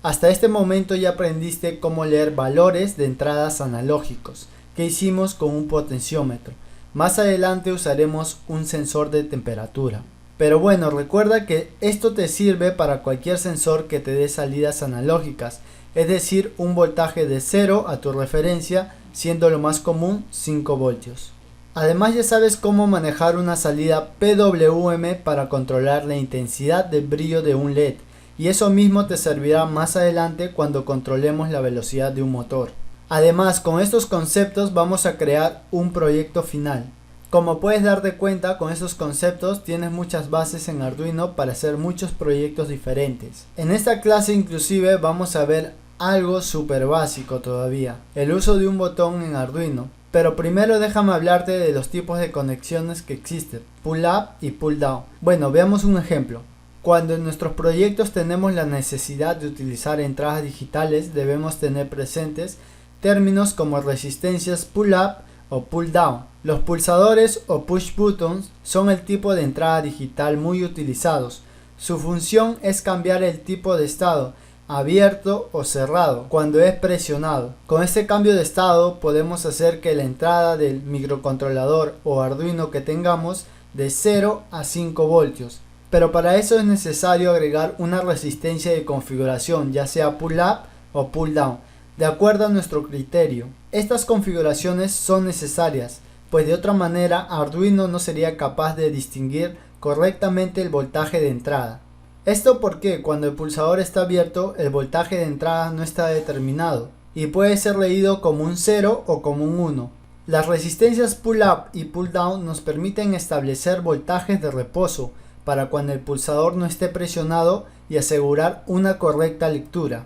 Hasta este momento ya aprendiste cómo leer valores de entradas analógicos que hicimos con un potenciómetro. Más adelante usaremos un sensor de temperatura. Pero bueno, recuerda que esto te sirve para cualquier sensor que te dé salidas analógicas, es decir, un voltaje de 0 a tu referencia, siendo lo más común 5 voltios. Además ya sabes cómo manejar una salida PWM para controlar la intensidad de brillo de un LED, y eso mismo te servirá más adelante cuando controlemos la velocidad de un motor. Además, con estos conceptos vamos a crear un proyecto final. Como puedes darte cuenta, con estos conceptos tienes muchas bases en Arduino para hacer muchos proyectos diferentes. En esta clase inclusive vamos a ver algo súper básico todavía, el uso de un botón en Arduino. Pero primero déjame hablarte de los tipos de conexiones que existen, pull up y pull down. Bueno, veamos un ejemplo. Cuando en nuestros proyectos tenemos la necesidad de utilizar entradas digitales, debemos tener presentes términos como resistencias pull up o pull down. Los pulsadores o push buttons son el tipo de entrada digital muy utilizados. Su función es cambiar el tipo de estado, abierto o cerrado, cuando es presionado. Con este cambio de estado podemos hacer que la entrada del microcontrolador o Arduino que tengamos de 0 a 5 voltios. Pero para eso es necesario agregar una resistencia de configuración, ya sea pull up o pull down, de acuerdo a nuestro criterio. Estas configuraciones son necesarias, pues de otra manera Arduino no sería capaz de distinguir correctamente el voltaje de entrada. Esto porque cuando el pulsador está abierto, el voltaje de entrada no está determinado y puede ser leído como un 0 o como un 1. Las resistencias pull up y pull down nos permiten establecer voltajes de reposo para cuando el pulsador no esté presionado y asegurar una correcta lectura.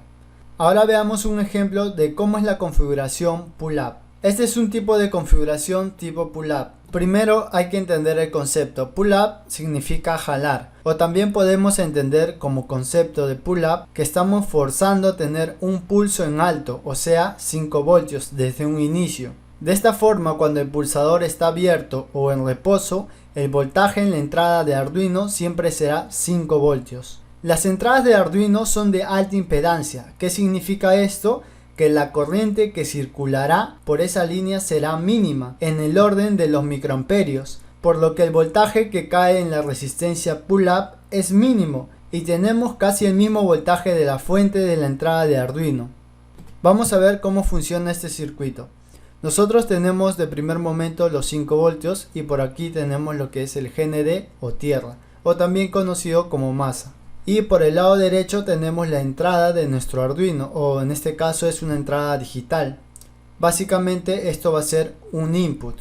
Ahora veamos un ejemplo de cómo es la configuración pull up. Este es un tipo de configuración tipo pull up. Primero hay que entender el concepto. Pull up significa jalar, o también podemos entender como concepto de pull up que estamos forzando a tener un pulso en alto, o sea 5 voltios desde un inicio. De esta forma, cuando el pulsador está abierto o en reposo, el voltaje en la entrada de Arduino siempre será 5 voltios. Las entradas de Arduino son de alta impedancia. ¿Qué significa esto? Que la corriente que circulará por esa línea será mínima, en el orden de los microamperios, por lo que el voltaje que cae en la resistencia pull up es mínimo y tenemos casi el mismo voltaje de la fuente de la entrada de Arduino. Vamos a ver cómo funciona este circuito. Nosotros tenemos de primer momento los 5 voltios y por aquí tenemos lo que es el GND o tierra, o también conocido como masa. Y por el lado derecho tenemos la entrada de nuestro Arduino, o en este caso es una entrada digital. Básicamente esto va a ser un input.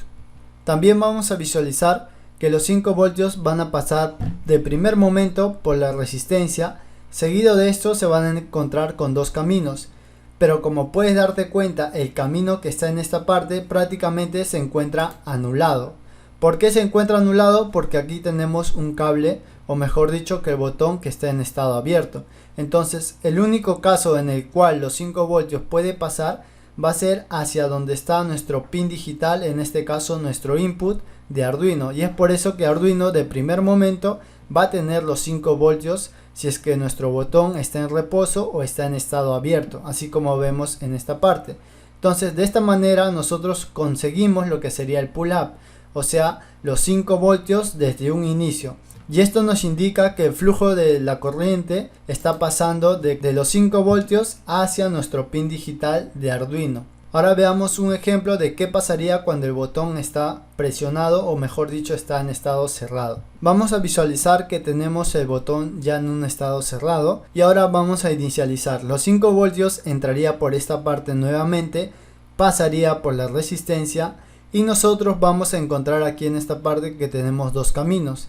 También vamos a visualizar que los 5 voltios van a pasar de primer momento por la resistencia. Seguido de esto se van a encontrar con dos caminos. Pero como puedes darte cuenta, el camino que está en esta parte prácticamente se encuentra anulado. ¿Por qué se encuentra anulado? Porque aquí tenemos un cable, o mejor dicho que el botón que está en estado abierto. Entonces el único caso en el cual los 5 voltios puede pasar va a ser hacia donde está nuestro pin digital, en este caso nuestro input de Arduino, y es por eso que Arduino de primer momento va a tener los 5 voltios si es que nuestro botón está en reposo o está en estado abierto, así como vemos en esta parte. Entonces de esta manera nosotros conseguimos lo que sería el pull up, o sea los 5 voltios desde un inicio. Y esto nos indica que el flujo de la corriente está pasando de los 5 voltios hacia nuestro pin digital de Arduino. Ahora veamos un ejemplo de qué pasaría cuando el botón está presionado, o mejor dicho está en estado cerrado. Vamos a visualizar que tenemos el botón ya en un estado cerrado y ahora vamos a inicializar. Los 5 voltios entraría por esta parte nuevamente, pasaría por la resistencia y nosotros vamos a encontrar aquí en esta parte que tenemos dos caminos.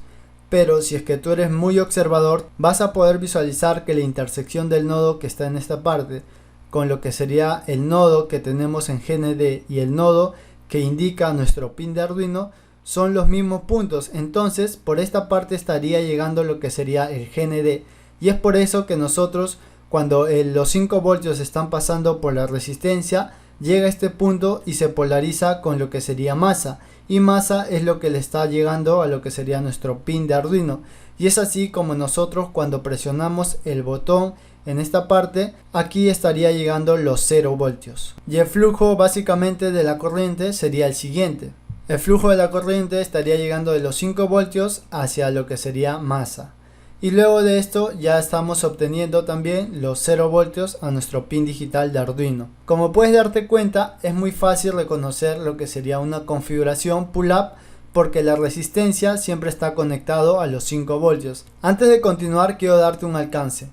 Pero si es que tú eres muy observador, vas a poder visualizar que la intersección del nodo que está en esta parte con lo que sería el nodo que tenemos en GND y el nodo que indica nuestro pin de Arduino son los mismos puntos. Entonces por esta parte estaría llegando lo que sería el GND, y es por eso que nosotros cuando los 5 voltios están pasando por la resistencia, llega a este punto y se polariza con lo que sería masa, y masa es lo que le está llegando a lo que sería nuestro pin de Arduino. Y es así como nosotros cuando presionamos el botón en esta parte, aquí estaría llegando los 0 voltios. Y el flujo básicamente de la corriente sería el siguiente. El flujo de la corriente estaría llegando de los 5 voltios hacia lo que sería masa. Y luego de esto ya estamos obteniendo también los 0 voltios a nuestro pin digital de Arduino. Como puedes darte cuenta, es muy fácil reconocer lo que sería una configuración pull-up porque la resistencia siempre está conectado a los 5 voltios. Antes de continuar quiero darte un alcance.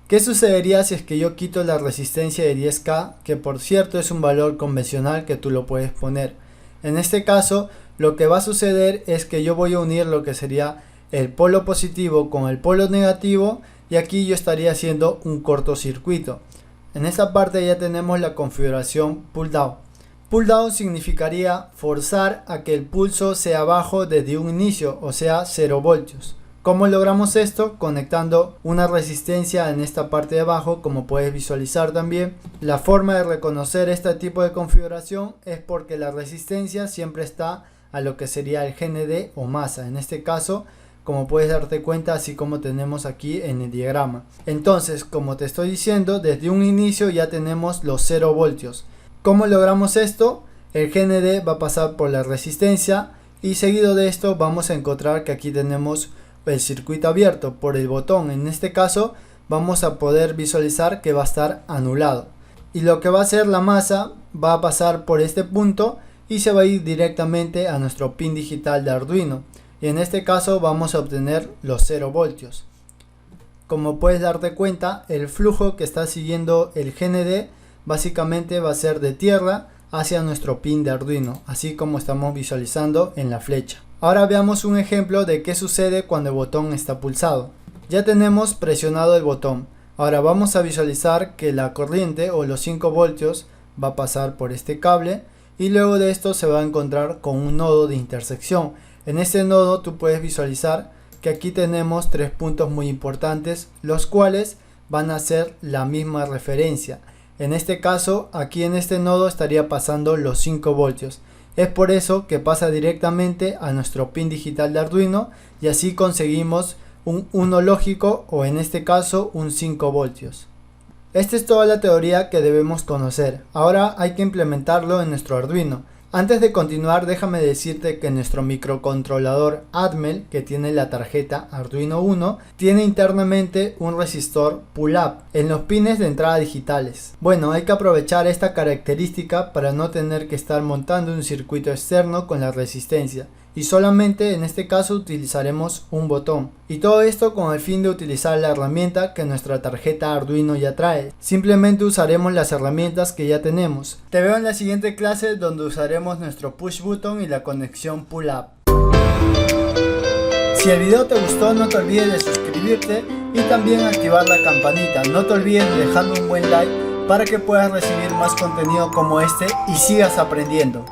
¿Qué sucedería si es que yo quito la resistencia de 10K? Que por cierto es un valor convencional que tú lo puedes poner. En este caso lo que va a suceder es que yo voy a unir lo que sería el polo positivo con el polo negativo y aquí yo estaría haciendo un cortocircuito. En esta parte ya tenemos la configuración pull down. Pull down significaría forzar a que el pulso sea bajo desde un inicio, o sea 0 voltios. ¿Cómo logramos esto? Conectando una resistencia en esta parte de abajo, como puedes visualizar también. La forma de reconocer este tipo de configuración es porque la resistencia siempre está a lo que sería el GND o masa. En este caso, como puedes darte cuenta, así como tenemos aquí en el diagrama. Entonces, como te estoy diciendo, desde un inicio ya tenemos los 0 voltios. ¿Cómo logramos esto? El GND va a pasar por la resistencia y seguido de esto vamos a encontrar que aquí tenemos el circuito abierto por el botón. En este caso vamos a poder visualizar que va a estar anulado. Y lo que va a hacer la masa va a pasar por este punto y se va a ir directamente a nuestro pin digital de Arduino. Y en este caso vamos a obtener los 0 voltios. Como puedes darte cuenta, el flujo que está siguiendo el GND básicamente va a ser de tierra hacia nuestro pin de Arduino, así como estamos visualizando en la flecha. Ahora veamos un ejemplo de qué sucede cuando el botón está pulsado. Ya tenemos presionado el botón. Ahora vamos a visualizar que la corriente o los 5 voltios va a pasar por este cable y luego de esto se va a encontrar con un nodo de intersección. En este nodo tú puedes visualizar que aquí tenemos 3 puntos muy importantes, los cuales van a ser la misma referencia. En este caso, aquí en este nodo estaría pasando los 5 voltios. Es por eso que pasa directamente a nuestro pin digital de Arduino y así conseguimos un 1 lógico o en este caso un 5 voltios. Esta es toda la teoría que debemos conocer. Ahora hay que implementarlo en nuestro Arduino. Antes de continuar, déjame decirte que nuestro microcontrolador Atmel, que tiene la tarjeta Arduino Uno, tiene internamente un resistor pull-up en los pines de entrada digitales. Bueno, hay que aprovechar esta característica para no tener que estar montando un circuito externo con la resistencia. Y solamente en este caso utilizaremos un botón. Y todo esto con el fin de utilizar la herramienta que nuestra tarjeta Arduino ya trae. Simplemente usaremos las herramientas que ya tenemos. Te veo en la siguiente clase donde usaremos nuestro push button y la conexión pull up. Si el video te gustó, no te olvides de suscribirte y también activar la campanita. No te olvides de dejar un buen like para que puedas recibir más contenido como este y sigas aprendiendo.